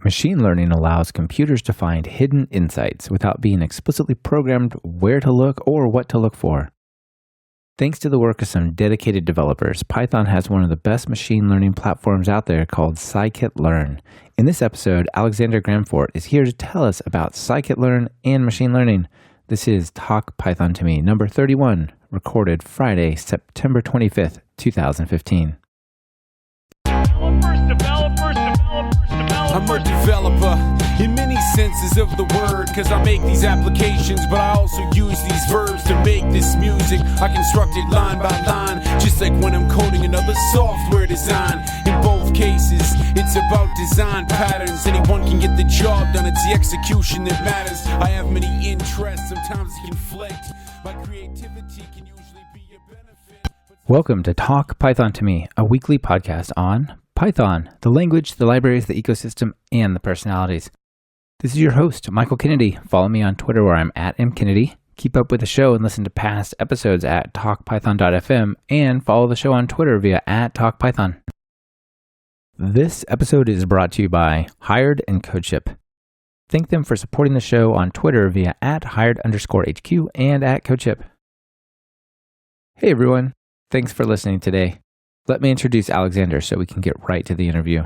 Machine learning allows computers to find hidden insights without being explicitly programmed where to look or what to look for. Thanks to the work of some dedicated developers, Python has one of the best machine learning platforms out there called Scikit-learn. In this episode, Alexandre Gramfort is here to tell us about Scikit-learn and machine learning. This is Talk Python to Me, number 31, recorded Friday, September 25th, 2015. I'm a developer in many senses of the word, cause I make these applications, but I also use these verbs to make this music. I construct it line by line, just like when I'm coding another software design. In both cases, it's about design patterns. Anyone can get the job done, it's the execution that matters. I have many interests, sometimes it conflict. My creativity can usually be a benefit. Welcome to Talk Python to Me, a weekly podcast on Python, the language, the libraries, the ecosystem, and the personalities. This is your host, Michael Kennedy. Follow me on Twitter where I'm at mkennedy. Keep up with the show and listen to past episodes at talkpython.fm and follow the show on Twitter via @talkpython. This episode is brought to you by Hired and CodeShip. Thank them for supporting the show on Twitter via @hired_HQ and @CodeShip. Hey everyone, thanks for listening today. Let me introduce Alexandre so we can get right to the interview.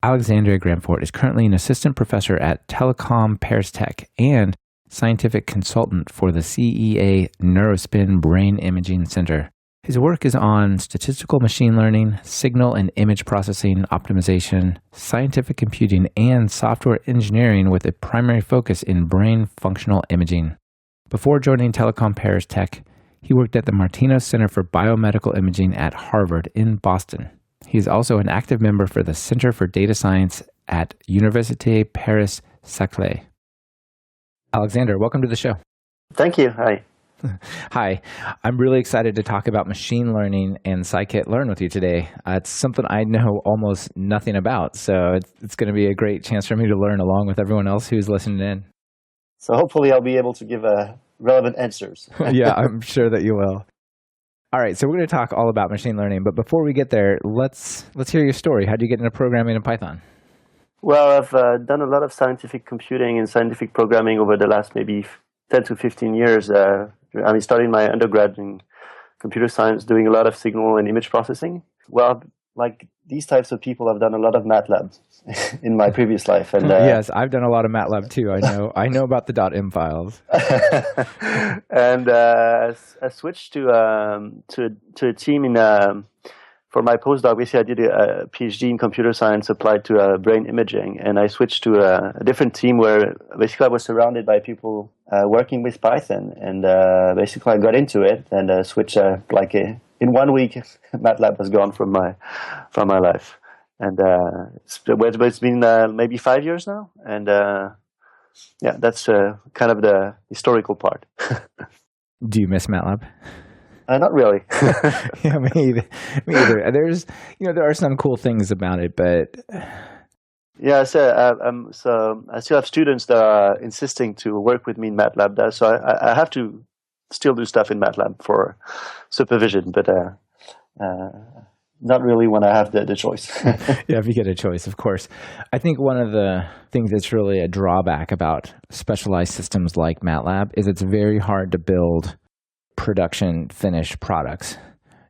Alexandre Gramfort is currently an assistant professor at Telecom Paris Tech and scientific consultant for the CEA Neurospin Brain Imaging Center. His work is on statistical machine learning, signal and image processing optimization, scientific computing, and software engineering with a primary focus in brain functional imaging. Before joining Telecom Paris Tech, he worked at the Martinos Center for Biomedical Imaging at Harvard in Boston. He is also an active member for the Center for Data Science at Université Paris-Saclay. Alexandre, welcome to the show. Thank you. Hi. Hi. I'm really excited to talk about machine learning and scikit-learn with you today. It's something I know almost nothing about, so it's going to be a great chance for me to learn along with everyone else who's listening in. So hopefully I'll be able to give relevant answers. Yeah, I'm sure that you will. All right, so we're going to talk all about machine learning, but before we get there, let's hear your story. How did you get into programming in Python? Well, I've done a lot of scientific computing and scientific programming over the last maybe 10 to 15 years. Starting my undergrad in computer science, doing a lot of signal and image processing. Well, like these types of people, I've done a lot of MATLAB in my previous life. And yes, I've done a lot of MATLAB too. I know about the .m files. And I switched to a team in for my postdoc. Basically, I did a PhD in computer science applied to brain imaging, and I switched to a different team where basically I was surrounded by people working with Python, and basically I got into it and switched in 1 week. MATLAB was gone from my life, and it's been maybe 5 years now, and yeah, that's kind of the historical part. Do you miss MATLAB? Not really. Yeah, me either. There are some cool things about it, but yeah. So I still have students that are insisting to work with me in MATLAB. So I have to still do stuff in MATLAB for supervision, but not really when I have the choice. Yeah, if you get a choice, of course. I think one of the things that's really a drawback about specialized systems like MATLAB is it's very hard to build production finished products.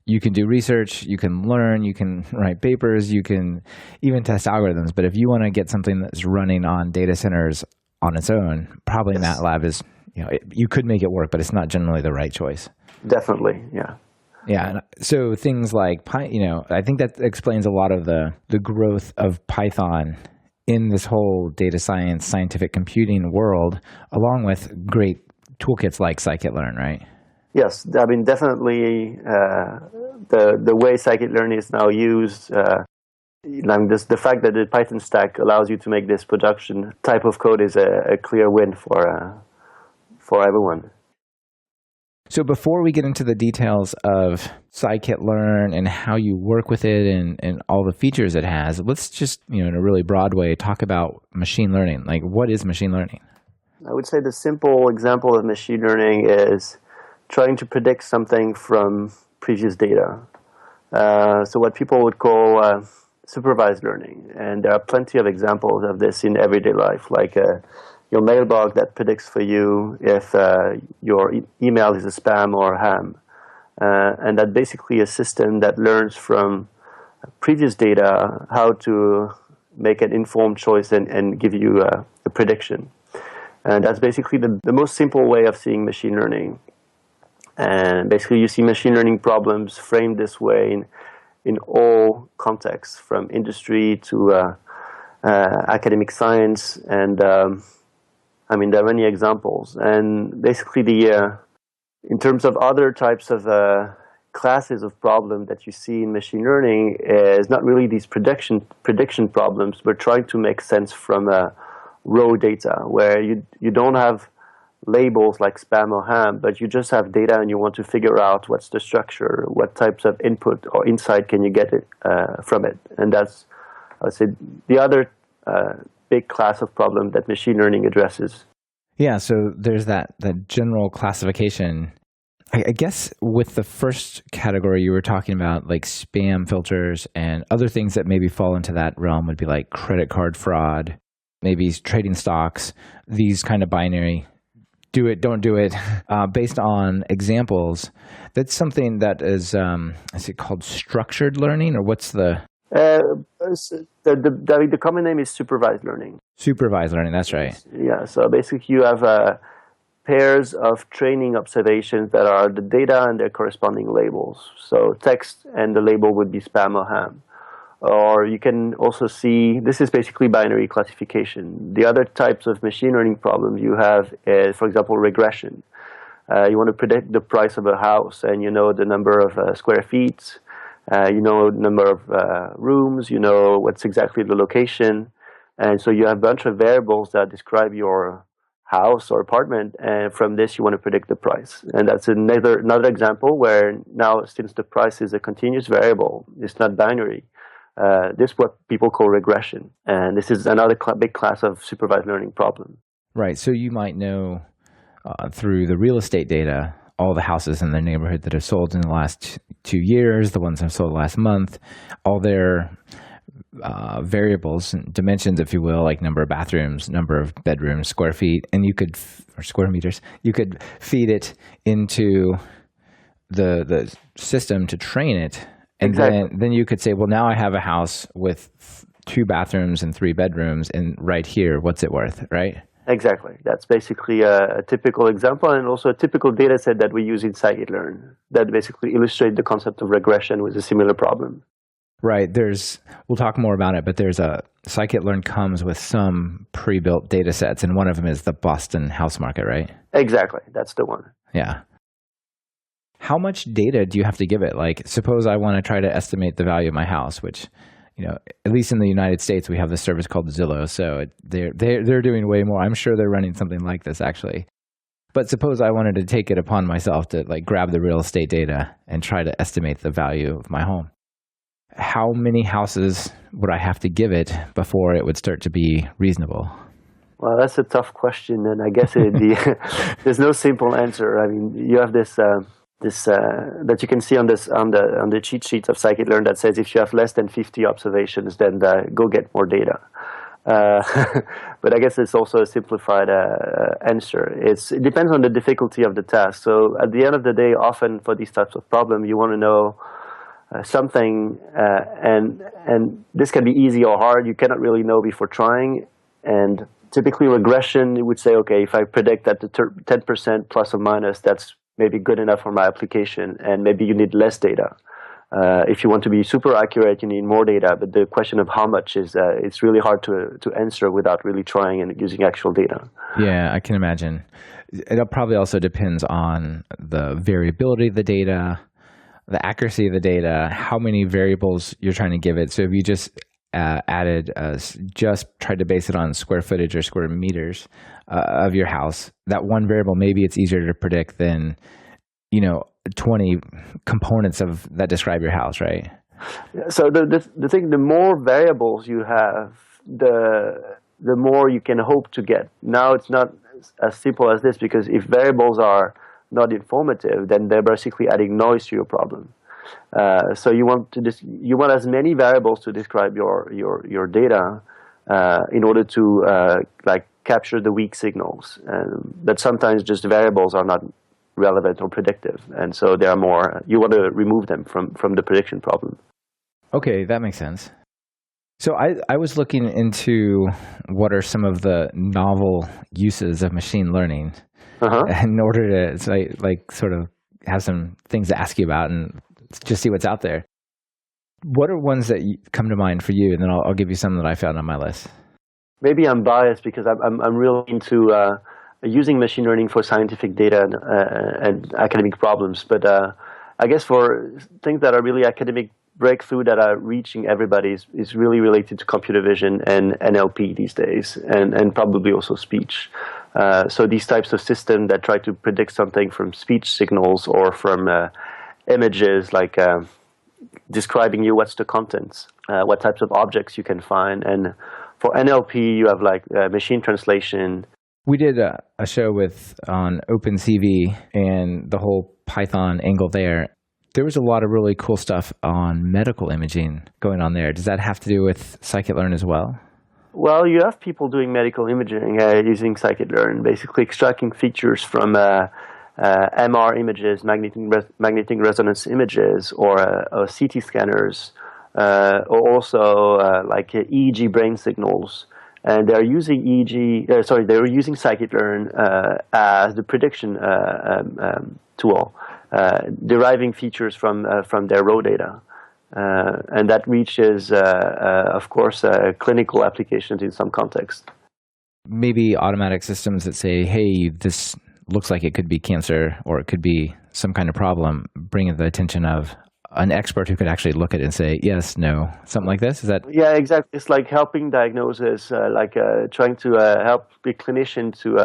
You can do research, you can learn, you can write papers, you can even test algorithms. But if you want to get something that's running on data centers on its own, probably yes. MATLAB is, you could make it work, but it's not generally the right choice. Definitely, yeah. Yeah, so things like, I think that explains a lot of the growth of Python in this whole data science, scientific computing world, along with great toolkits like scikit-learn, right? Yes, I mean, definitely the way scikit-learn is now used, the fact that the Python stack allows you to make this production type of code is a clear win for everyone. So before we get into the details of scikit-learn and how you work with it and all the features it has, let's just, in a really broad way, talk about machine learning. Like, what is machine learning? I would say the simple example of machine learning is trying to predict something from previous data. So what people would call supervised learning. And there are plenty of examples of this in everyday life, like your mailbox that predicts for you if your email is a spam or a ham. And that's basically a system that learns from previous data how to make an informed choice and give you a prediction. And that's basically the most simple way of seeing machine learning. And basically you see machine learning problems framed this way in all contexts, from industry to academic science. And I mean, there are many examples. And basically in terms of other types of classes of problem that you see in machine learning is not really these prediction problems, but trying to make sense from raw data where you don't have labels like spam or ham, but you just have data and you want to figure out what's the structure, what types of input or insight can you get from it. And that's, I would say, the other big class of problem that machine learning addresses. Yeah, so there's that general classification. I guess with the first category you were talking about, like spam filters and other things that maybe fall into that realm would be like credit card fraud, maybe trading stocks, these kind of binary, do it, don't do it, based on examples. That's something that is it called structured learning, or what's the common name is supervised learning. Supervised learning, that's right. Yeah, so basically you have pairs of training observations that are the data and their corresponding labels. So text and the label would be spam or ham. Or you can also see, this is basically binary classification. The other types of machine learning problems you have is, for example, regression. You want to predict the price of a house, and you know the number of square feet, you know the number of rooms, you know what's exactly the location. And so you have a bunch of variables that describe your house or apartment, and from this you want to predict the price. And that's another example where now, since the price is a continuous variable, it's not binary, this is what people call regression. And this is another big class of supervised learning problem. Right. So you might know through the real estate data, all the houses in the neighborhood that have sold in the last 2 years, the ones that have sold last month, all their variables and dimensions, if you will, like number of bathrooms, number of bedrooms, square feet, and you could, or square meters, you could feed it into the system to train it. And exactly. then you could say, well, now I have a house with 2 bathrooms and 3 bedrooms, and right here, what's it worth, right? Exactly. That's basically a typical example, and also a typical data set that we use in Scikit-learn that basically illustrate the concept of regression with a similar problem. Right. We'll talk more about it, but Scikit-learn comes with some pre-built data sets, and one of them is the Boston house market, right? Exactly. That's the one. Yeah. How much data do you have to give it? Like, suppose I want to try to estimate the value of my house, which, you know, at least in the United States, we have this service called Zillow, so they're doing way more. I'm sure they're running something like this, actually. But suppose I wanted to take it upon myself to like grab the real estate data and try to estimate the value of my home. How many houses would I have to give it before it would start to be reasonable? Well, that's a tough question, and I guess there's no simple answer. I mean, you have this that you can see on the cheat sheets of Scikit-learn that says if you have less than 50 observations, then go get more data. But I guess it's also a simplified answer. It depends on the difficulty of the task. So at the end of the day, often for these types of problems, you want to know something, and this can be easy or hard. You cannot really know before trying. And typically regression, you would say, okay, if I predict that the 10% plus or minus, that's maybe good enough for my application, and maybe you need less data. If you want to be super accurate, you need more data, but the question of how much is it's really hard to answer without really trying and using actual data. Yeah, I can imagine. It probably also depends on the variability of the data, the accuracy of the data, how many variables you're trying to give it. So if you just just tried to base it on square footage or square meters of your house, that one variable, maybe it's easier to predict than, 20 components that describe your house, right? So the thing, the more variables you have, the more you can hope to get. Now it's not as simple as this, because if variables are not informative, then they're basically adding noise to your problem. So you want as many variables to describe your data in order to like capture the weak signals. But sometimes just variables are not relevant or predictive, and so they are more. You want to remove them from the prediction problem. Okay, that makes sense. So I was looking into what are some of the novel uses of machine learning in order to like sort of have some things to ask you about and just see what's out there. What are ones that come to mind for you? And then I'll give you some that I found on my list. Maybe I'm biased because I'm really into using machine learning for scientific data and academic problems. But I guess for things that are really academic breakthrough that are reaching everybody is really related to computer vision and NLP these days, and probably also speech. So these types of systems that try to predict something from speech signals or from images, like describing you what's the contents, what types of objects you can find. And for NLP, you have like machine translation. We did a show on OpenCV and the whole Python angle there. There was a lot of really cool stuff on medical imaging going on there. Does that have to do with Scikit-learn as well? Well, you have people doing medical imaging using Scikit-learn, basically extracting features from MR images, magnetic resonance images, or CT scanners, or also like EEG brain signals. And they're using they're using Scikit-learn as the prediction tool, deriving features from their raw data. And that reaches, of course, clinical applications in some context. Maybe automatic systems that say, hey, this looks like it could be cancer or it could be some kind of problem, bring the attention of an expert who could actually look at it and say, yes, no, something like this? Is that? Yeah, exactly. It's like helping diagnosis, trying to help the clinician to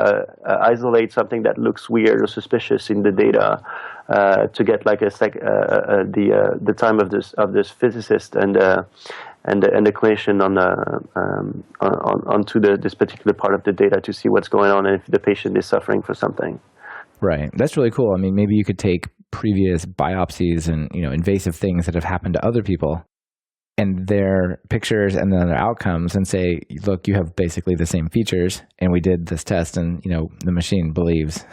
isolate something that looks weird or suspicious in the data, to get like the time of this physicist and the clinician onto this particular part of the data to see what's going on and if the patient is suffering for something. Right. That's really cool. I mean, maybe you could take previous biopsies and, invasive things that have happened to other people and their pictures and then their outcomes and say, look, you have basically the same features and we did this test and, the machine believes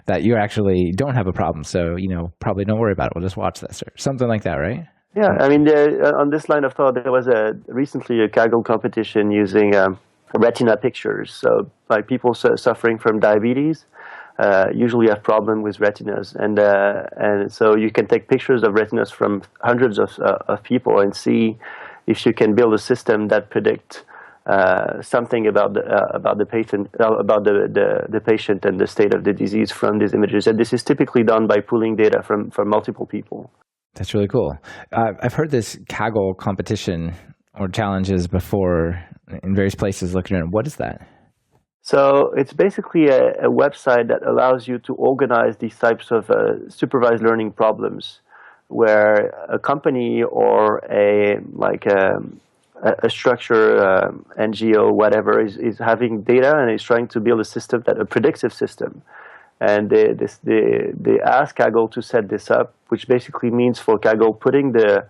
that you actually don't have a problem. So, probably don't worry about it. We'll just watch this or something like that, right? Yeah. I mean, on this line of thought, there was recently a Kaggle competition using retina pictures. So like people suffering from diabetes, usually have problem with retinas, and so you can take pictures of retinas from hundreds of people and see if you can build a system that predict something about the patient the patient and the state of the disease from these images. And this is typically done by pooling data from multiple people. That's really cool. I've heard this Kaggle competition or challenges before in various places looking around. What is that? So it's basically a website that allows you to organize these types of supervised learning problems, where a company or a structure, NGO, whatever, is having data and is trying to build a predictive system. And they ask Kaggle to set this up, which basically means for Kaggle putting the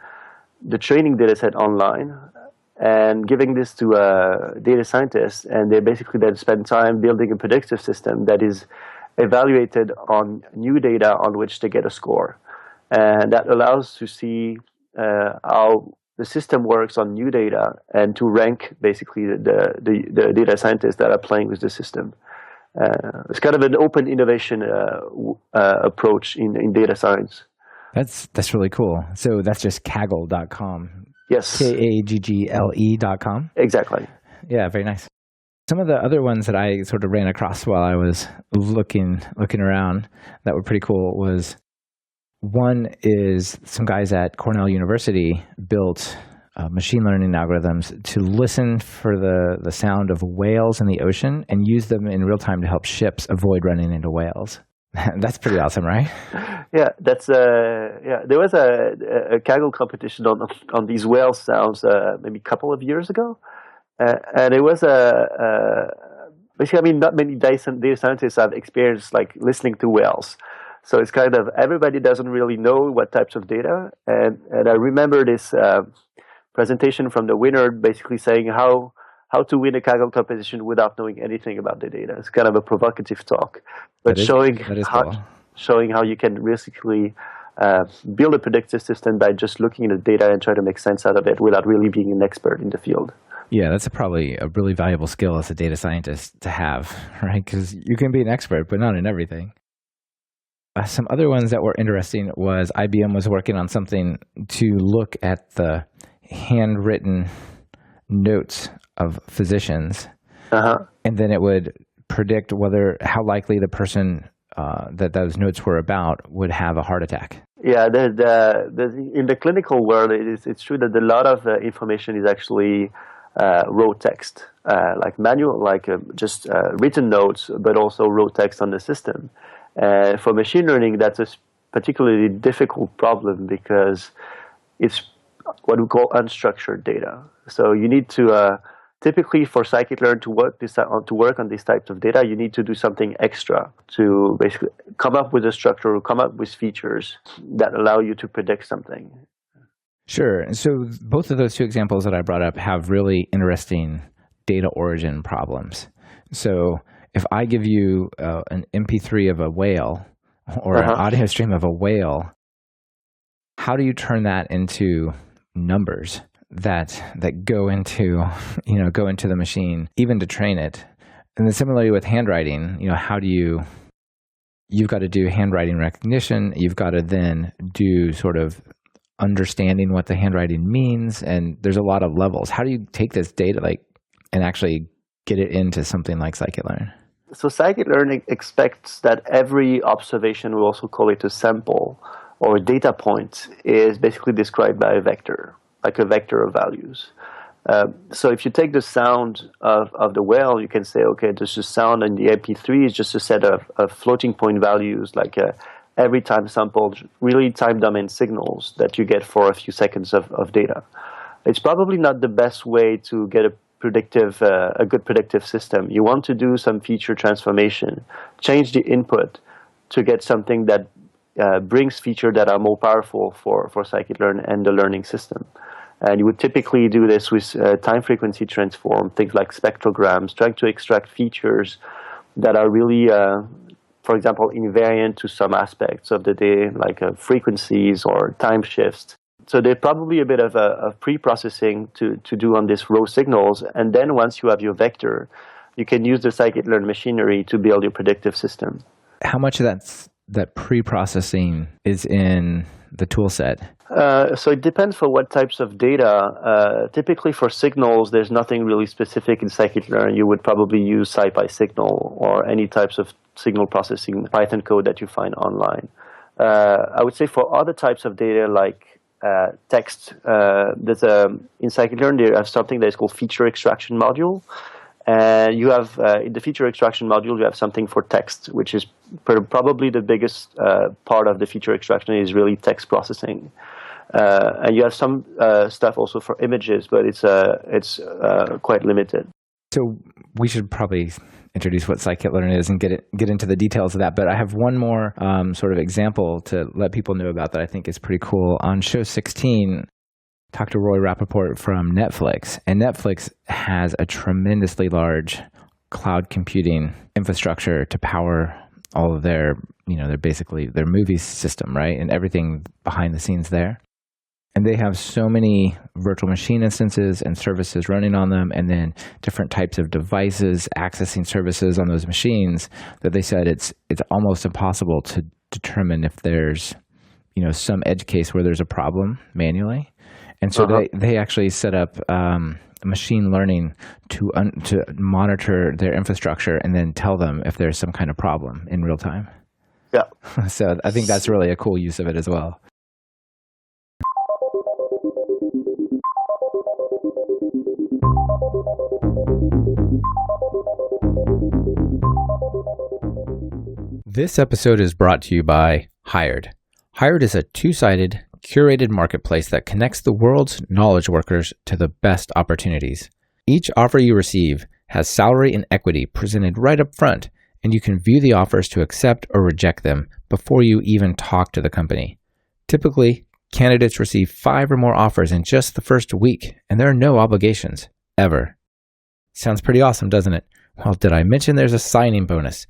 training data set online and giving this to data scientists, and they basically then spend time building a predictive system that is evaluated on new data on which they get a score. And that allows to see how the system works on new data and to rank basically the data scientists that are playing with the system. It's kind of an open innovation approach in data science. That's really cool. So that's just Kaggle.com. Yes. Kaggle.com. Exactly. Yeah, very nice. Some of the other ones that I sort of ran across while I was looking around that were pretty cool was, one is some guys at Cornell University built machine learning algorithms to listen for the sound of whales in the ocean and use them in real time to help ships avoid running into whales. That's pretty awesome, right? Yeah, that's there was a Kaggle competition on these whale sounds maybe a couple of years ago, and it was basically, I mean, not many data scientists have experience like listening to whales. So it's kind of everybody doesn't really know what types of data. And I remember this presentation from the winner basically saying how to win a Kaggle competition without knowing anything about the data. It's kind of a provocative talk, but showing how you can basically build a predictive system by just looking at the data and try to make sense out of it without really being an expert in the field. Yeah, that's probably a really valuable skill as a data scientist to have, right? Because you can be an expert, but not in everything. Some other ones that were interesting was IBM was working on something to look at the handwritten notes of physicians, and then it would predict how likely the person that those notes were about would have a heart attack. Yeah, in the clinical world, it's true that a lot of information is actually raw text, like manual, like just written notes, but also raw text on the system. For machine learning, that's a particularly difficult problem because it's what we call unstructured data. So you need to typically for scikit-learn to work on these types of data, you need to do something extra to basically come up with a structure or come up with features that allow you to predict something. Sure. And so both of those two examples that I brought up have really interesting data origin problems. So if I give you an MP3 of a whale or an audio stream of a whale, how do you turn that into numbers that go into the machine, even to train it? And then similarly with handwriting, you've got to do handwriting recognition. You've got to then do sort of understanding what the handwriting means, and there's a lot of levels. How do you take this data and actually get it into something like scikit-learn? So scikit-learn expects that every observation, we also call it a sample or a data point, is basically described by a vector, like a vector of values. So if you take the sound of the whale, you can say, okay, this is sound, and the MP3 is just a set of floating point values, like every time sampled, really time domain signals that you get for a few seconds of data. It's probably not the best way to get a good predictive system. You want to do some feature transformation, change the input to get something that brings features that are more powerful for scikit-learn and the learning system. And you would typically do this with time frequency transform, things like spectrograms, trying to extract features that are really, for example, invariant to some aspects of the day, like frequencies or time shifts. So there's probably a bit of pre-processing to do on these raw signals. And then once you have your vector, you can use the scikit-learn machinery to build your predictive system. How much of that pre-processing is in the tool set? So it depends for what types of data. Typically for signals, there's nothing really specific in scikit-learn. You would probably use scipy-signal or any types of signal processing Python code that you find online. I would say for other types of data like text, in scikit-learn there have something that is called feature extraction module. And you have, in the feature extraction module, you have something for text, which is probably the biggest part of the feature extraction is really text processing. And you have some stuff also for images, but it's quite limited. So we should probably introduce what scikit-learn is and get into the details of that. But I have one more sort of example to let people know about that I think is pretty cool. On show 16, talked to Roy Rappaport from Netflix, and Netflix has a tremendously large cloud computing infrastructure to power all of their movie system, right? And everything behind the scenes there. And they have so many virtual machine instances and services running on them, and then different types of devices accessing services on those machines, that they said it's almost impossible to determine if there's some edge case where there's a problem manually. And so they actually set up machine learning to monitor their infrastructure and then tell them if there's some kind of problem in real time. Yeah. So I think that's really a cool use of it as well. This episode is brought to you by Hired. Hired is a two-sided, curated marketplace that connects the world's knowledge workers to the best opportunities. Each offer you receive has salary and equity presented right up front, and you can view the offers to accept or reject them before you even talk to the company. Typically, candidates receive 5 or more offers in just the first week, and there are no obligations, ever. Sounds pretty awesome, doesn't it? Well, did I mention there's a signing bonus?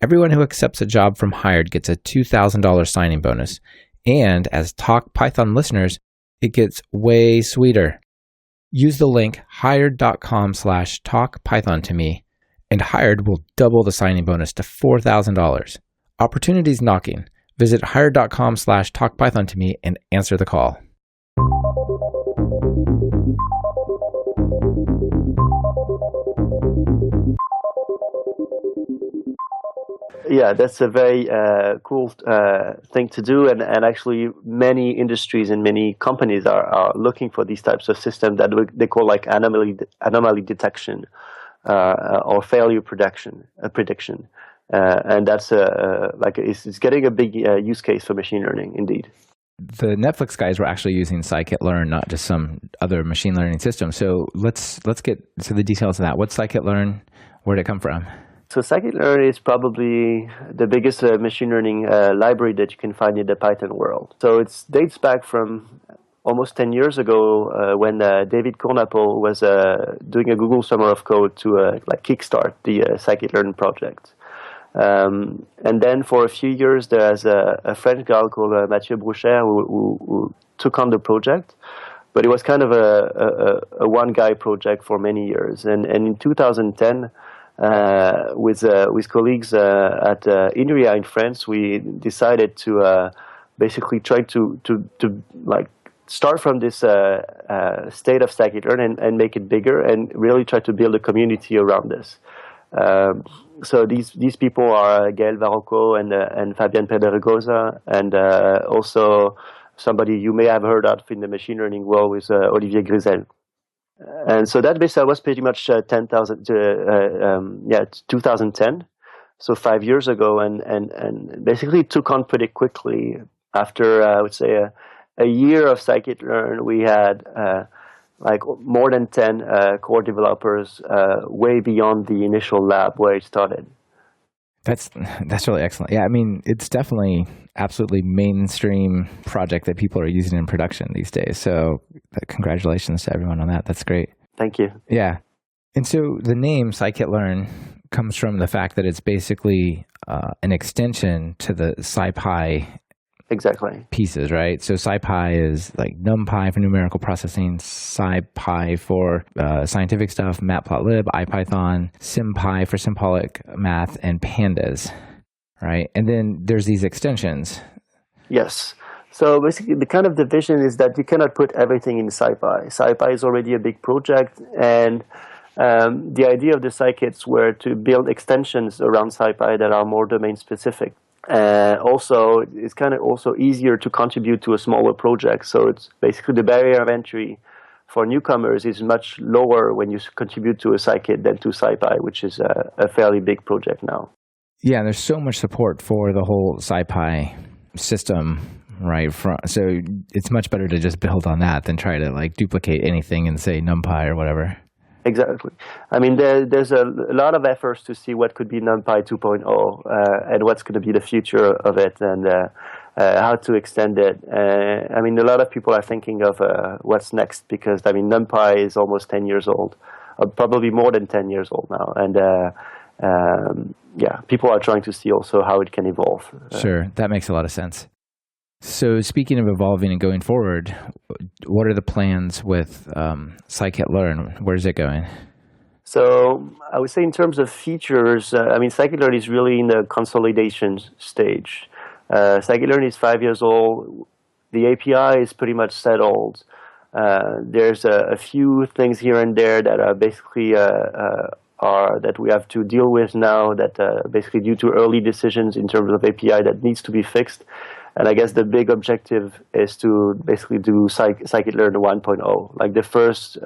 Everyone who accepts a job from Hired gets a $2,000 signing bonus. And as Talk Python listeners, it gets way sweeter. Use the link hired.com/talkpython to me, and Hired will double the signing bonus to $4,000. Opportunities knocking. Visit hired.com/talkpython to me and answer the call. Yeah, that's a very cool thing to do, and actually many industries and many companies are looking for these types of systems that they call like anomaly detection or failure prediction, and that's it's getting a big use case for machine learning indeed. The Netflix guys were actually using Scikit-learn, not just some other machine learning system. So let's get to the details of that. What's Scikit-learn? Where did it come from? So Scikit-learn is probably the biggest machine learning library that you can find in the Python world. So it dates back from almost 10 years ago when David Kornapol was doing a Google Summer of Code to kickstart the Scikit-learn project. And then for a few years, there's a French guy called Mathieu Broucher who took on the project. But it was kind of a one-guy project for many years. And in 2010, with colleagues at INRIA in France, we decided to basically try to start from this state of Scikit-learn and make it bigger and really try to build a community around this. So these people are Gaël Varocco and Fabian Pedregosa, and also somebody you may have heard of in the machine learning world with Olivier Grisel. And so that basically was pretty much 2010, so 5 years ago, and basically took on pretty quickly. After I would say a year of Scikit-learn, we had more than 10 core developers, way beyond the initial lab where it started. That's really excellent. Yeah, I mean, it's definitely absolutely mainstream project that people are using in production these days. So congratulations to everyone on that. That's great. Thank you. Yeah. And so the name Scikit-learn comes from the fact that it's basically an extension to the SciPy exactly pieces, right? So SciPy is like NumPy for numerical processing, SciPy for scientific stuff, Matplotlib, IPython, SymPy for symbolic math, and pandas, right? And then there's these extensions. Yes. So basically the kind of division is that you cannot put everything in SciPy. SciPy is already a big project, and the idea of the scikits were to build extensions around SciPy that are more domain specific. Also, it's kind of also easier to contribute to a smaller project. So it's basically the barrier of entry for newcomers is much lower when you contribute to a scikit than to SciPy, which is a fairly big project now. Yeah, and there's so much support for the whole SciPy system, right? So it's much better to just build on that than try to duplicate anything in, say, NumPy or whatever. Exactly. I mean, there's a lot of efforts to see what could be NumPy 2.0 and what's going to be the future of it and how to extend it. I mean, a lot of people are thinking of what's next because, I mean, NumPy is almost 10 years old, probably more than 10 years old now. And, people are trying to see also how it can evolve. Sure. That makes a lot of sense. So speaking of evolving and going forward, what are the plans with Scikit-learn? Where's it going? So I would say in terms of features, Scikit-learn is really in the consolidation stage. Scikit-learn is 5 years old. The API is pretty much settled. There's a few things here and there that are basically that we have to deal with now that basically due to early decisions in terms of API that needs to be fixed. And I guess the big objective is to basically do Scikit-learn 1.0, like the first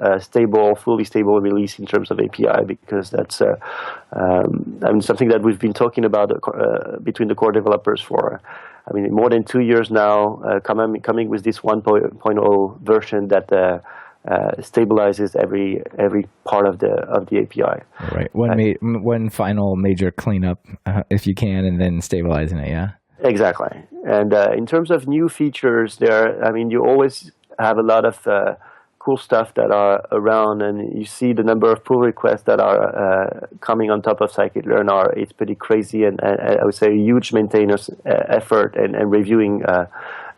fully stable release in terms of API, because that's something that we've been talking about between the core developers for, more than 2 years now, coming with this 1.0 version that stabilizes every part of the API. Right. One final major cleanup, if you can, and then stabilizing it. Yeah. Exactly. And in terms of new features, you always have a lot of cool stuff that are around, and you see the number of pull requests that are coming on top of Scikit-learn it's pretty crazy, and I would say a huge maintenance effort and reviewing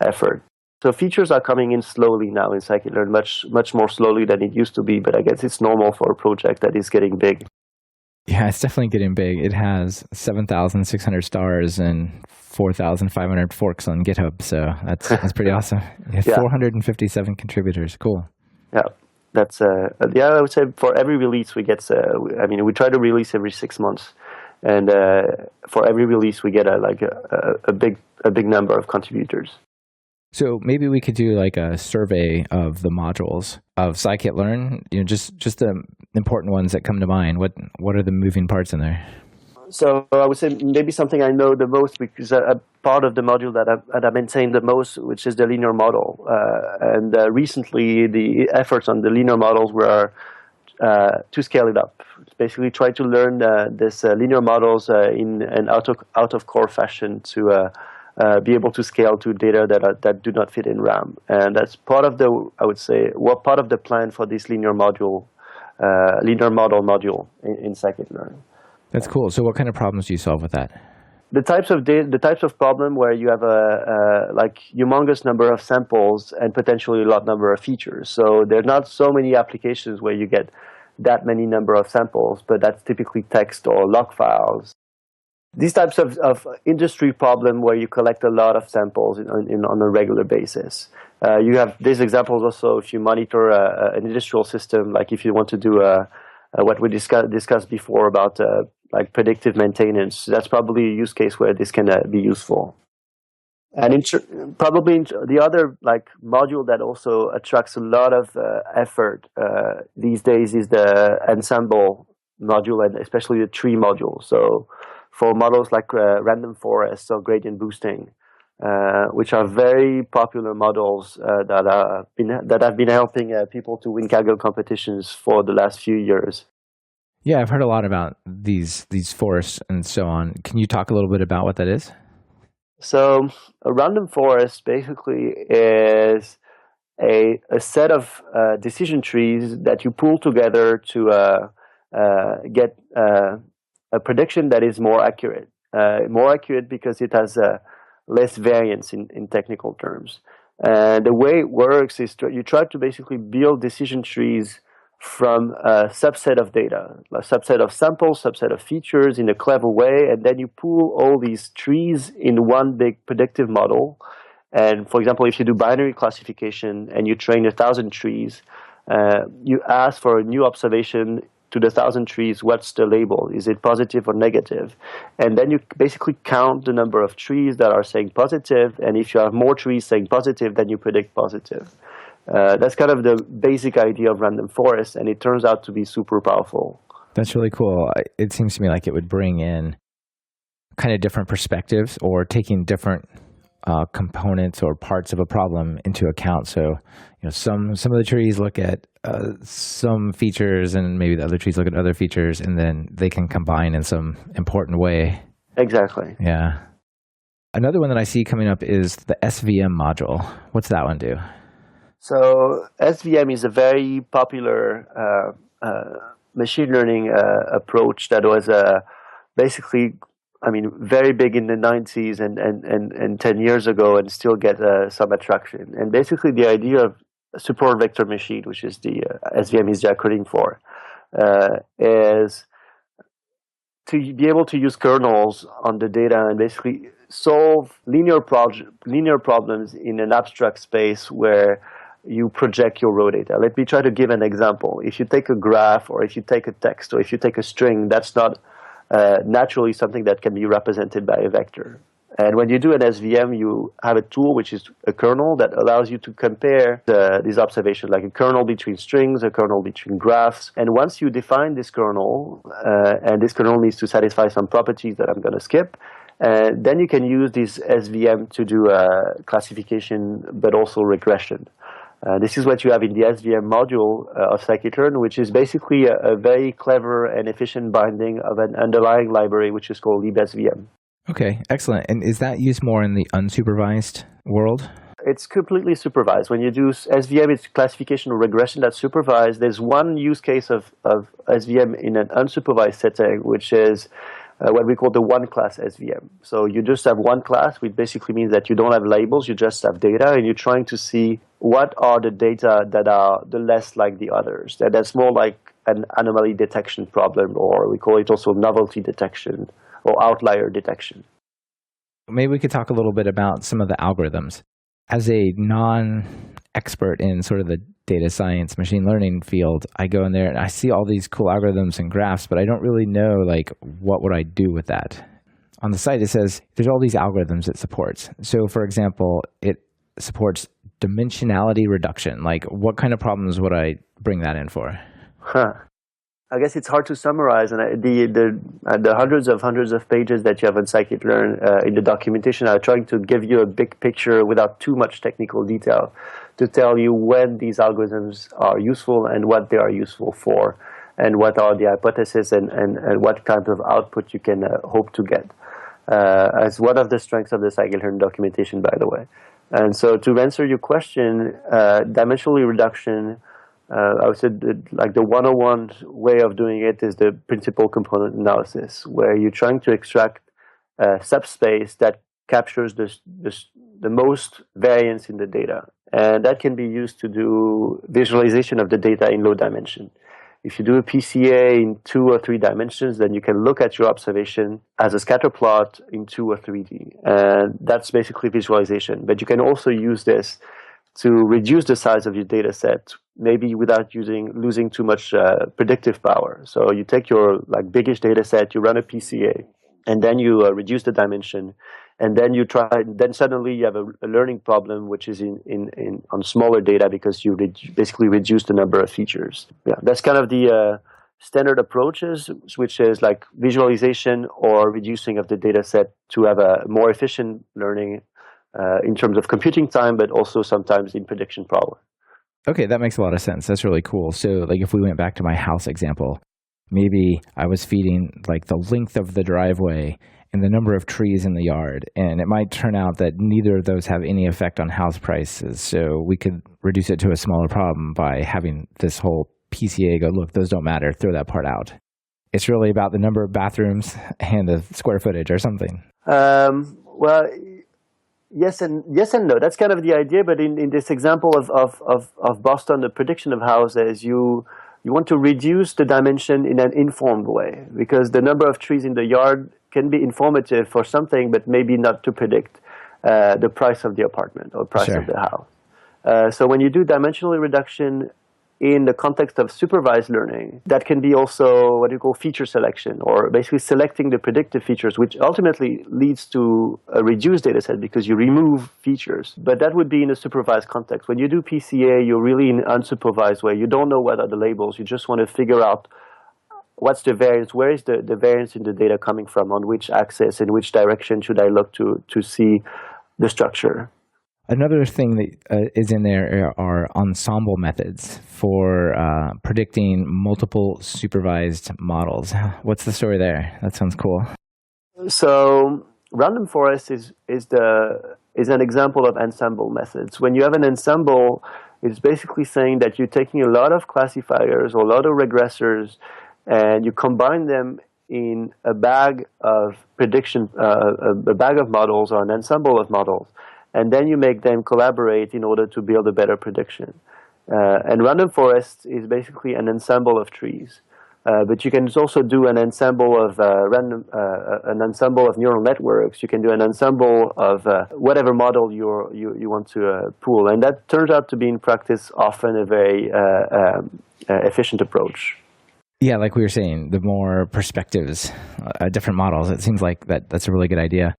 effort. So features are coming in slowly now in Scikit-learn, much more slowly than it used to be, but I guess it's normal for a project that is getting big. Yeah, it's definitely getting big. It has 7,600 stars and 4,500 forks on GitHub, so that's pretty awesome. Yeah. 457 contributors. Cool. Yeah, that's I would say for every release we get. We try to release every 6 months, and for every release we get a big number of contributors. So maybe we could do like a survey of the modules of Scikit-learn. Just the important ones that come to mind. What are the moving parts in there? So I would say maybe something I know the most, because a part of the module that I maintain the most, which is the linear model. And recently the efforts on the linear models were to scale it up. Basically try to learn this linear models in an out of core fashion to be able to scale to data that do not fit in RAM. And that's part of part of the plan for this linear model module in Scikit-learn. That's cool. So what kind of problems do you solve with that? The types of problem where you have a humongous number of samples and potentially a lot number of features. So there are not so many applications where you get that many number of samples, but that's typically text or log files. These types of industry problem where you collect a lot of samples on a regular basis. You have these examples also if you monitor an industrial system, like if you want to do what we discussed before about predictive maintenance. That's probably a use case where this can be useful. And probably the other module that also attracts a lot of effort these days is the Ensemble module, and especially the tree module. So for models like random forests or gradient boosting, which are very popular models that have been helping people to win Kaggle competitions for the last few years. Yeah, I've heard a lot about these forests and so on. Can you talk a little bit about what that is? So a random forest basically is a set of decision trees that you pull together to get a prediction that is more accurate. More accurate because it has less variance in technical terms. The way it works is you try to basically build decision trees from a subset of data, a subset of samples, subset of features in a clever way, and then you pool all these trees in one big predictive model. And for example, if you do binary classification and you train 1,000 trees, you ask for a new observation to the 1,000 trees, what's the label? Is it positive or negative? And then you basically count the number of trees that are saying positive, and if you have more trees saying positive, then you predict positive. That's kind of the basic idea of random forest, and it turns out to be super powerful. That's really cool. It seems to me like it would bring in kind of different perspectives, or taking different components or parts of a problem into account. So, some of the trees look at some features, and maybe the other trees look at other features, and then they can combine in some important way. Exactly. Yeah. Another one that I see coming up is the SVM module. What's that one do? So SVM is a very popular machine learning approach that was basically, very big in the 90s and 10 years ago, and still get some attraction. And basically the idea of support vector machine, which is the SVM is the acronym for, is to be able to use kernels on the data and basically solve linear problems in an abstract space where you project your raw data. Let me try to give an example. If you take a graph, or if you take a text, or if you take a string, that's not naturally something that can be represented by a vector. And when you do an SVM, you have a tool, which is a kernel, that allows you to compare these observations, like a kernel between strings, a kernel between graphs. And once you define this kernel, and this kernel needs to satisfy some properties that I'm going to skip, then you can use this SVM to do classification, but also regression. This is what you have in the SVM module of Scikit-learn, which is basically a very clever and efficient binding of an underlying library, which is called libSVM. Okay, excellent. And is that used more in the unsupervised world? It's completely supervised. When you do SVM, it's classification or regression that's supervised. There's one use case of SVM in an unsupervised setting, which is what we call the one-class SVM. So you just have one class, which basically means that you don't have labels, you just have data, and you're trying to see what are the data that are the less like the others. That's more like an anomaly detection problem, or we call it also novelty detection or outlier detection. Maybe we could talk a little bit about some of the algorithms. As a non-expert in sort of the data science, machine learning field, I go in there and I see all these cool algorithms and graphs, but I don't really know, like, what would I do with that? On the site, it says there's all these algorithms it supports. So, for example, it supports dimensionality reduction. Like, what kind of problems would I bring that in for? I guess it's hard to summarize, and the hundreds of pages that you have on Scikit-learn in the documentation are trying to give you a big picture without too much technical detail to tell you when these algorithms are useful and what they are useful for, and what are the hypotheses and what kind of output you can hope to get. As one of the strengths of the Scikit-learn documentation, by the way. And so to answer your question, dimensional reduction, I would say like the 101 way of doing it is the principal component analysis, where you're trying to extract subspace that captures the most variance in the data. And that can be used to do visualization of the data in low dimension. If you do a PCA in 2 or 3 dimensions, then you can look at your observation as a scatter plot in 2 or 3D. And that's basically visualization. But you can also use this to reduce the size of your data set, maybe without losing too much predictive power. So you take your biggest data set, you run a PCA, and then you reduce the dimension, and then you then suddenly you have a learning problem, which is on smaller data because you basically reduce the number of features. Yeah, that's kind of the standard approaches, which is like visualization or reducing of the data set to have a more efficient learning in terms of computing time, but also sometimes in prediction power. Okay, that makes a lot of sense. That's really cool. So, like, if we went back to my house example, maybe I was feeding like the length of the driveway and the number of trees in the yard, and it might turn out that neither of those have any effect on house prices. So we could reduce it to a smaller problem by having this whole PCA go, look, those don't matter, throw that part out. It's really about the number of bathrooms and the square footage or something. Well, yes and no. That's kind of the idea. But in this example of Boston, the prediction of houses, you want to reduce the dimension in an informed way, because the number of trees in the yard can be informative for something, but maybe not to predict the price of the apartment or price of the house. So when you do dimensional reduction in the context of supervised learning, that can be also what you call feature selection, or basically selecting the predictive features, which ultimately leads to a reduced data set because you remove features. But that would be in a supervised context. When you do PCA, you're really in an unsupervised way. You don't know what are the labels. You just want to figure out what's the variance, where is the variance in the data coming from, on which axis, in which direction should I look to see the structure. Another thing that is in there are ensemble methods for predicting multiple supervised models. What's the story there? That sounds cool. So random forest is an example of ensemble methods. When you have an ensemble, it's basically saying that you're taking a lot of classifiers or a lot of regressors, and you combine them in a bag of prediction, a bag of models or an ensemble of models. And then you make them collaborate in order to build a better prediction. And random forest is basically an ensemble of trees. But you can also do an ensemble of an ensemble of neural networks. You can do an ensemble of whatever model you want to pool. And that turns out to be in practice often a very efficient approach. Yeah, like we were saying, the more perspectives, different models, it seems like that's a really good idea.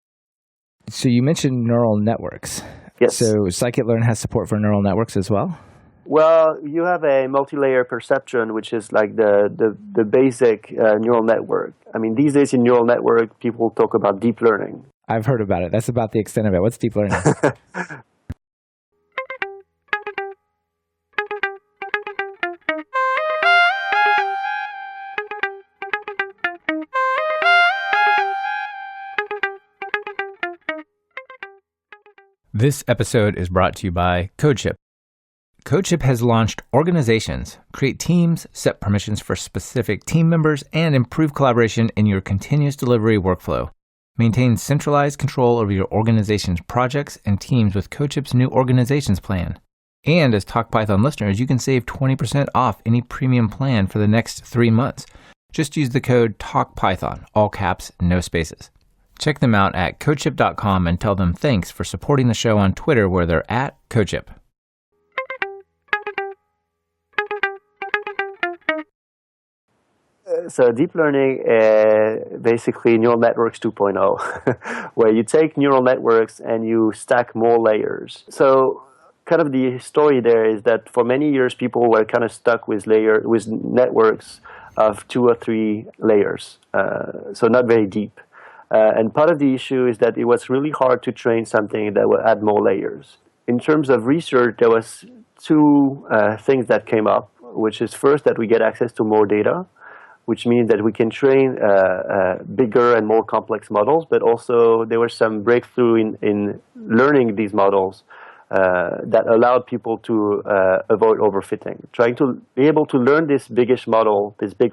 So you mentioned neural networks. Yes. So Scikit-learn has support for neural networks as well? Well, you have a multi-layer perceptron, which is like the basic neural network. I mean, these days in neural network, people talk about deep learning. I've heard about it. That's about the extent of it. What's deep learning? This episode is brought to you by CodeShip. CodeShip has launched organizations, create teams, set permissions for specific team members, and improve collaboration in your continuous delivery workflow. Maintain centralized control over your organization's projects and teams with CodeShip's new organizations plan. And as TalkPython listeners, you can save 20% off any premium plan for the next 3 months. Just use the code TalkPython, all caps, no spaces. Check them out at codeship.com and tell them thanks for supporting the show on Twitter where they're at CodeShip. So deep learning is basically neural networks 2.0, where you take neural networks and you stack more layers. So kind of the story there is that for many years people were kind of stuck with networks of 2 or 3 layers, so not very deep. And part of the issue is that it was really hard to train something that would add more layers. In terms of research, there was 2 things that came up, which is first that we get access to more data, which means that we can train bigger and more complex models, but also there was some breakthrough in learning these models that allowed people to avoid overfitting. Trying to be able to learn this big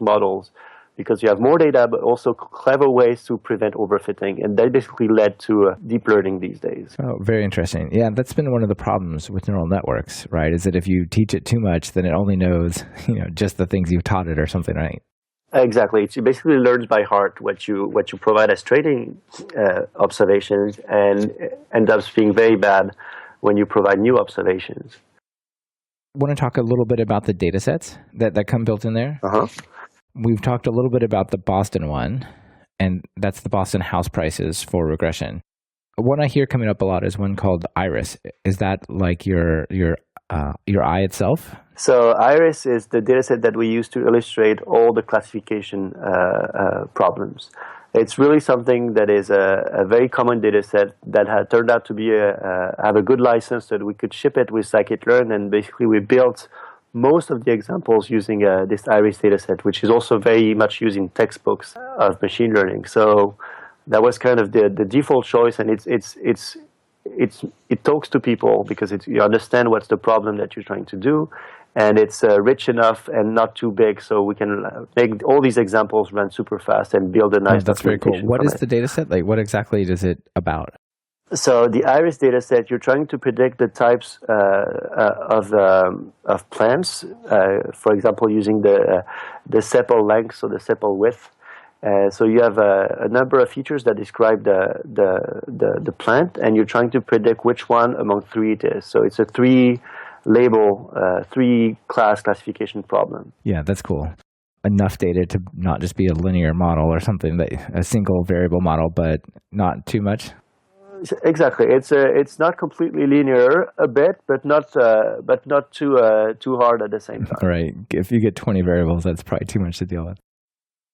models, because you have more data, but also clever ways to prevent overfitting. And that basically led to deep learning these days. Oh, very interesting. Yeah, that's been one of the problems with neural networks, right? Is that if you teach it too much, then it only knows, just the things you've taught it or something, right? Exactly. It basically learns by heart what you provide as training observations, and ends up being very bad when you provide new observations. I want to talk a little bit about the data sets that come built in there. Uh-huh. We've talked a little bit about the Boston one, and that's the Boston house prices for regression. One I hear coming up a lot is one called Iris. Is that like your eye itself? So Iris is the dataset that we use to illustrate all the classification problems. It's really something that is a very common dataset that had turned out to be have a good license so that we could ship it with Scikit-learn, and basically we built most of the examples using this Iris dataset, which is also very much used in textbooks of machine learning. So that was kind of the default choice, and it talks to people because you understand what's the problem that you're trying to do, and it's rich enough and not too big, so we can make all these examples run super fast and build a nice. That's very cool. What is the dataset? Like, what exactly is it about? So the Iris dataset, you're trying to predict the types of plants. For example, using the sepal length or the sepal width. So you have a number of features that describe the plant, and you're trying to predict which one among 3 it is. So it's a 3-class classification problem. Yeah, that's cool. Enough data to not just be a linear model or something, a single variable model, but not too much. Exactly. It's not completely linear, a bit, but not too hard at the same time. Right. If you get 20 variables, that's probably too much to deal with.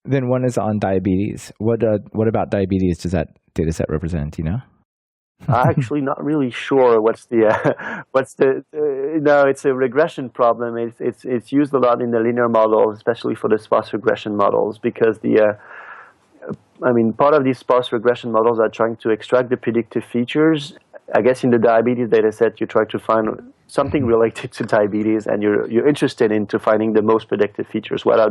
Then one is on diabetes. What about diabetes does that data set represent? I'm actually not really sure no, it's a regression problem. It's used a lot in the linear models, especially for the sparse regression models, because part of these sparse regression models are trying to extract the predictive features. I guess in the diabetes data set, you try to find something related to diabetes, and you're interested into finding the most predictive features. What are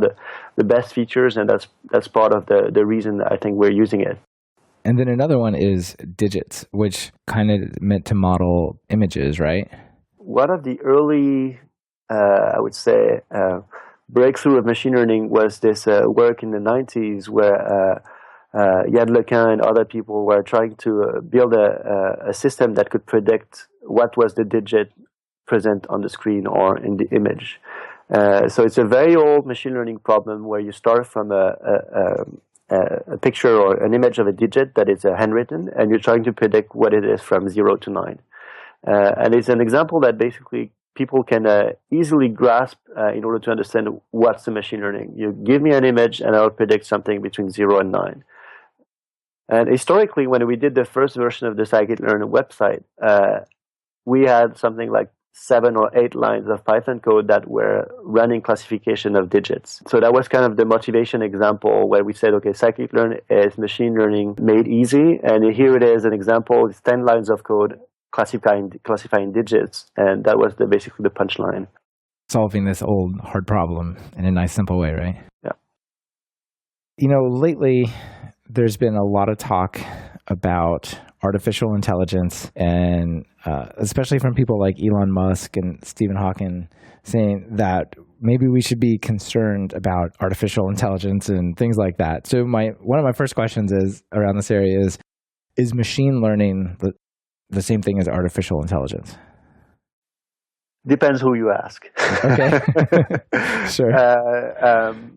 the best features? And that's part of the reason I think we're using it. And then another one is digits, which kind of meant to model images, right? One of the early, I would say, breakthrough of machine learning was this work in the 90s where Yann Lequin and other people were trying to build a system that could predict what was the digit present on the screen or in the image. So it's a very old machine learning problem where you start from a picture or an image of a digit that is handwritten, and you're trying to predict what it is from 0 to 9. And it's an example that basically people can easily grasp in order to understand what's the machine learning. You give me an image and I'll predict something between 0 and 9. And historically, when we did the first version of the Scikit-learn website, we had something like 7 or 8 lines of Python code that were running classification of digits. So that was kind of the motivation example where we said, okay, Scikit-learn is machine learning made easy. And here it is, an example. It's 10 lines of code classifying digits, and that was basically the punchline. Solving this old hard problem in a nice, simple way, right? Yeah. Lately, there's been a lot of talk about artificial intelligence, and especially from people like Elon Musk and Stephen Hawking, saying that maybe we should be concerned about artificial intelligence and things like that. So one of my first questions is around this area is machine learning the same thing as artificial intelligence? Depends who you ask. Okay. Sure.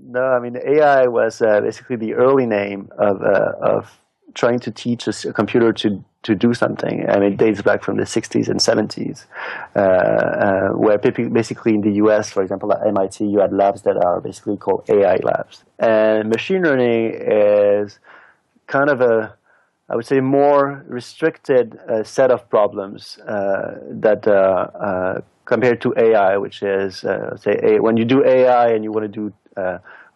No, I mean, AI was basically the early name of trying to teach a computer to do something. I mean, it dates back from the 60s and 70s, where basically in the US, for example, at MIT, you had labs that are basically called AI labs. And machine learning is kind of I would say, more restricted set of problems that compared to AI, which is, when you do AI and you want to do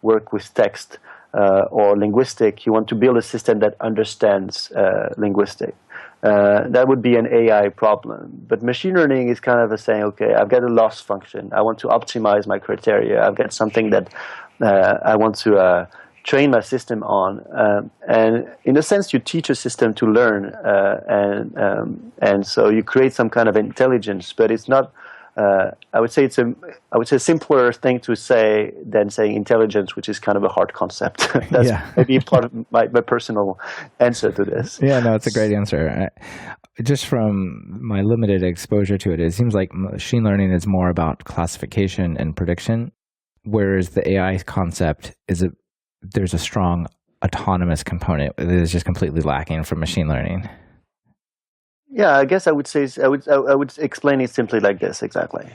work with text or linguistic, you want to build a system that understands linguistic. That would be an AI problem. But machine learning is kind of saying, okay, I've got a loss function. I want to optimize my criteria. I've got something that I want to train my system on, and in a sense, you teach a system to learn, and so you create some kind of intelligence. But it's not. I would say a simpler thing to say than saying intelligence, which is kind of a hard concept. That's maybe part of my personal answer to this. Yeah, no, it's a great answer. Just from my limited exposure to it, it seems like machine learning is more about classification and prediction, whereas the AI concept there's a strong autonomous component that is just completely lacking from machine learning. Yeah, I guess I would say I would explain it simply like this, exactly.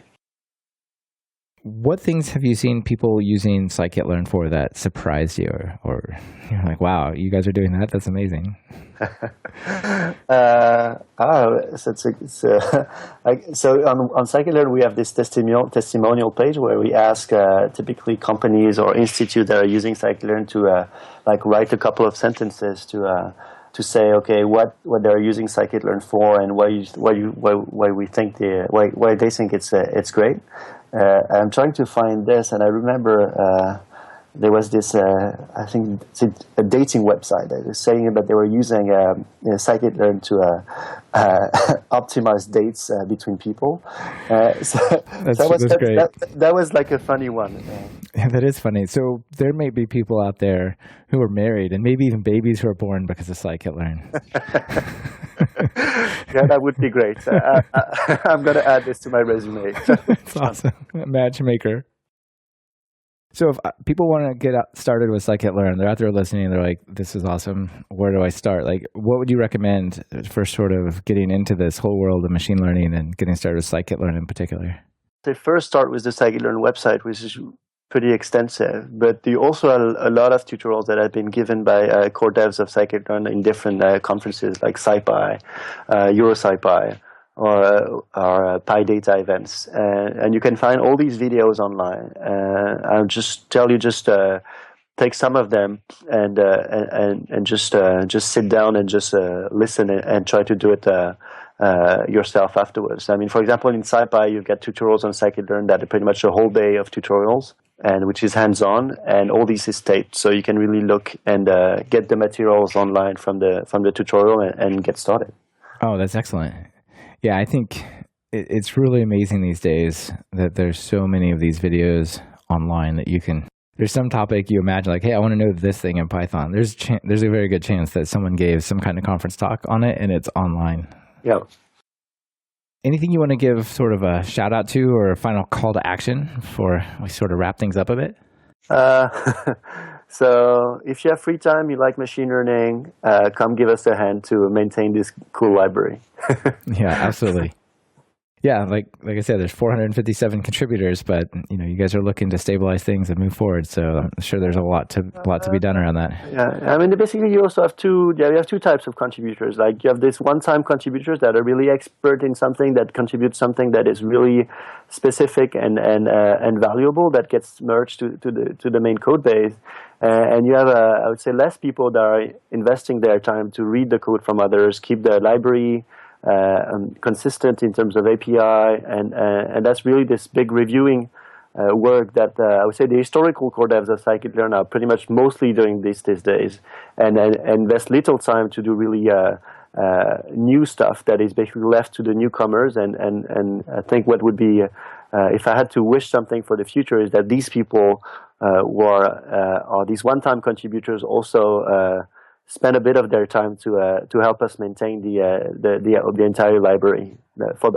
What things have you seen people using Scikit-learn for that surprised you, or you're like, wow, you guys are doing that? That's amazing. So on Scikit-learn we have this testimonial page where we ask typically companies or institutes that are using Scikit-learn to write a couple of sentences to say, okay, what they're using Scikit-learn for and why they think it's great. I'm trying to find this, and I remember there was this, I think it's a dating website that was saying that they were using Scikit-learn to optimize dates between people. That's great. That was like a funny one. Yeah, that is funny. So there may be people out there who are married and maybe even babies who are born because of Scikit-learn. Yeah, that would be great. I'm going to add this to my resume. That's awesome. Matchmaker. So if people want to get started with Scikit-learn, they're out there listening, they're like, this is awesome. Where do I start? Like, what would you recommend for sort of getting into this whole world of machine learning and getting started with Scikit-learn in particular? They first start with the Scikit-learn website, which is pretty extensive, but there also are a lot of tutorials that have been given by core devs of Scikit-learn in different conferences like SciPy, EuroSciPy, or PyData events, and you can find all these videos online. I'll just tell you, take some of them and just sit down and just listen and try to do it yourself afterwards. I mean, for example, in SciPy, you've got tutorials on Scikit-learn that are pretty much a whole day of tutorials, and which is hands-on, and all this is taped, so you can really look and get the materials online from the tutorial and get started. Oh, that's excellent. Yeah, I think it's really amazing these days that there's so many of these videos online that there's some topic you imagine like, hey, I want to know this thing in Python. There's a very good chance that someone gave some kind of conference talk on it and it's online. Yeah. Anything you want to give sort of a shout out to or a final call to action before we sort of wrap things up a bit? So if you have free time, you like machine learning, come give us a hand to maintain this cool library. Yeah, absolutely. Yeah, like I said, there's 457 contributors, but you guys are looking to stabilize things and move forward. So I'm sure there's a lot to be done around that. Yeah, I mean, basically, you also have two types of contributors. Like you have this one-time contributors that are really expert in something, that contribute something that is really specific and valuable, that gets merged to the main code base. And you have, I would say, less people that are investing their time to read the code from others, keep the library consistent in terms of API, and that's really this big reviewing work that I would say the historical core devs of Scikit-learn are pretty much mostly doing these days, and invest little time to do really new stuff that is basically left to the newcomers. And I think what would be, if I had to wish something for the future, is that these people who are these one-time contributors also spend a bit of their time to help us maintain the entire library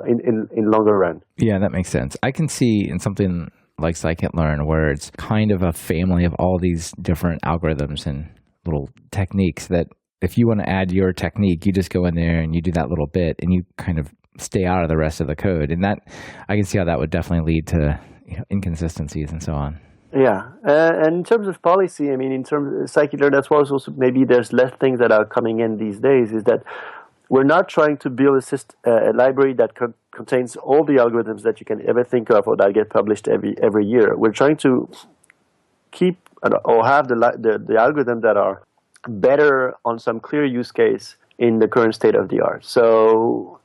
in longer run. Yeah, that makes sense. I can see in something like Scikit-learn where it's kind of a family of all these different algorithms and little techniques that if you want to add your technique, you just go in there and you do that little bit and you kind of stay out of the rest of the code. And that, I can see how that would definitely lead to inconsistencies and so on. Yeah, and in terms of policy, I mean, in terms of Scikit-learn, that's why also maybe there's less things that are coming in these days, is that we're not trying to build a library that contains all the algorithms that you can ever think of or that get published every year. We're trying to keep or have the algorithms that are better on some clear use case in the current state of the art. So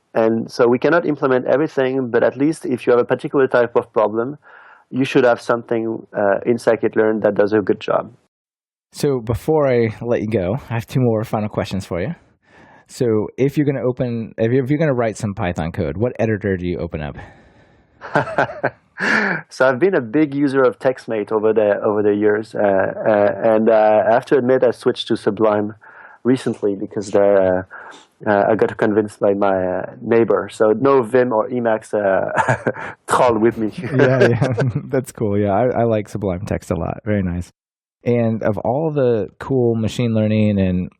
we cannot implement everything, but at least if you have a particular type of problem, you should have something in Scikit-learn that does a good job. So before I let you go, I have two more final questions for you. So if you're going to write some Python code, what editor do you open up? So I've been a big user of TextMate over the years, and I have to admit I switched to Sublime recently because I got convinced by my neighbor. So no Vim or Emacs troll with me. yeah, that's cool. Yeah, I like Sublime Text a lot. Very nice. And of all the cool machine learning and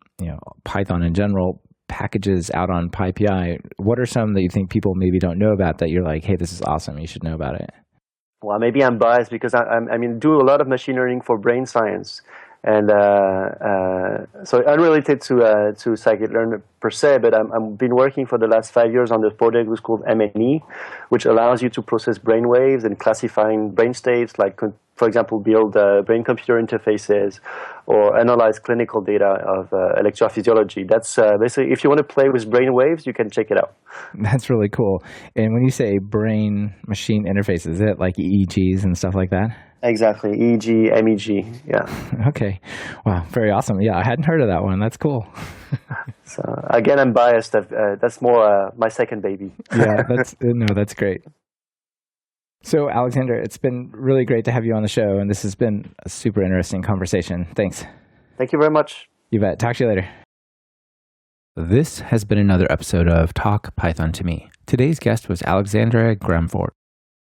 Python in general packages out on PyPI, what are some that you think people maybe don't know about that you're like, hey, this is awesome, you should know about it? Well, maybe I'm biased because I do a lot of machine learning for brain science. And so unrelated to Scikit-learn per se, but I've been working for the last 5 years on this project which is called MNE, which allows you to process brain waves and classifying brain states, like, for example, build brain-computer interfaces or analyze clinical data of electrophysiology. That's basically, if you want to play with brain waves, you can check it out. That's really cool. And when you say brain-machine interfaces, is it like EEGs and stuff like that? Exactly, EEG, MEG, yeah. Okay, wow, very awesome. Yeah, I hadn't heard of that one. That's cool. So again, I'm biased. That's more my second baby. Yeah, that's great. So Alexandre, it's been really great to have you on the show, and this has been a super interesting conversation. Thanks. Thank you very much. You bet. Talk to you later. This has been another episode of Talk Python to Me. Today's guest was Alexandre Gramfort.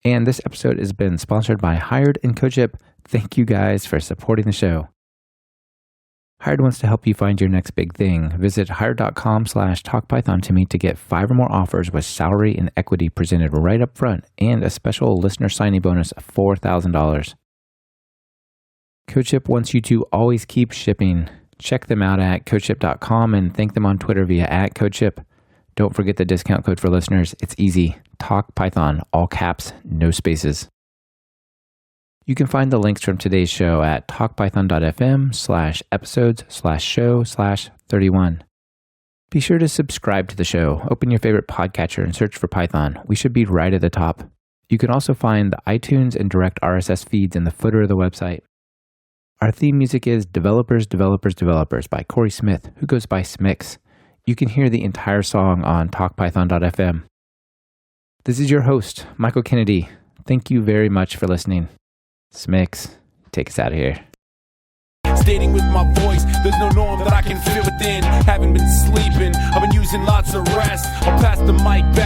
And this episode has been sponsored by Hired and CodeShip. Thank you guys for supporting the show. Hired wants to help you find your next big thing. Visit hired.com/talkpython to get 5 or more offers with salary and equity presented right up front and a special listener signing bonus of $4,000. CodeShip wants you to always keep shipping. Check them out at codeship.com and thank them on Twitter via @CodeShip. Don't forget the discount code for listeners. It's easy. Talk Python, all caps, no spaces. You can find the links from today's show at talkpython.fm/episodes/show/31. Be sure to subscribe to the show. Open your favorite podcatcher and search for Python. We should be right at the top. You can also find the iTunes and direct RSS feeds in the footer of the website. Our theme music is Developers, Developers, Developers by Corey Smith, who goes by Smix. You can hear the entire song on talkpython.fm. This is your host, Michael Kennedy. Thank you very much for listening. Smix, take us out of here. Stating with my voice, there's no norm that I can feel within. Haven't been sleeping, I've been using lots of rest. I'll pass the mic back.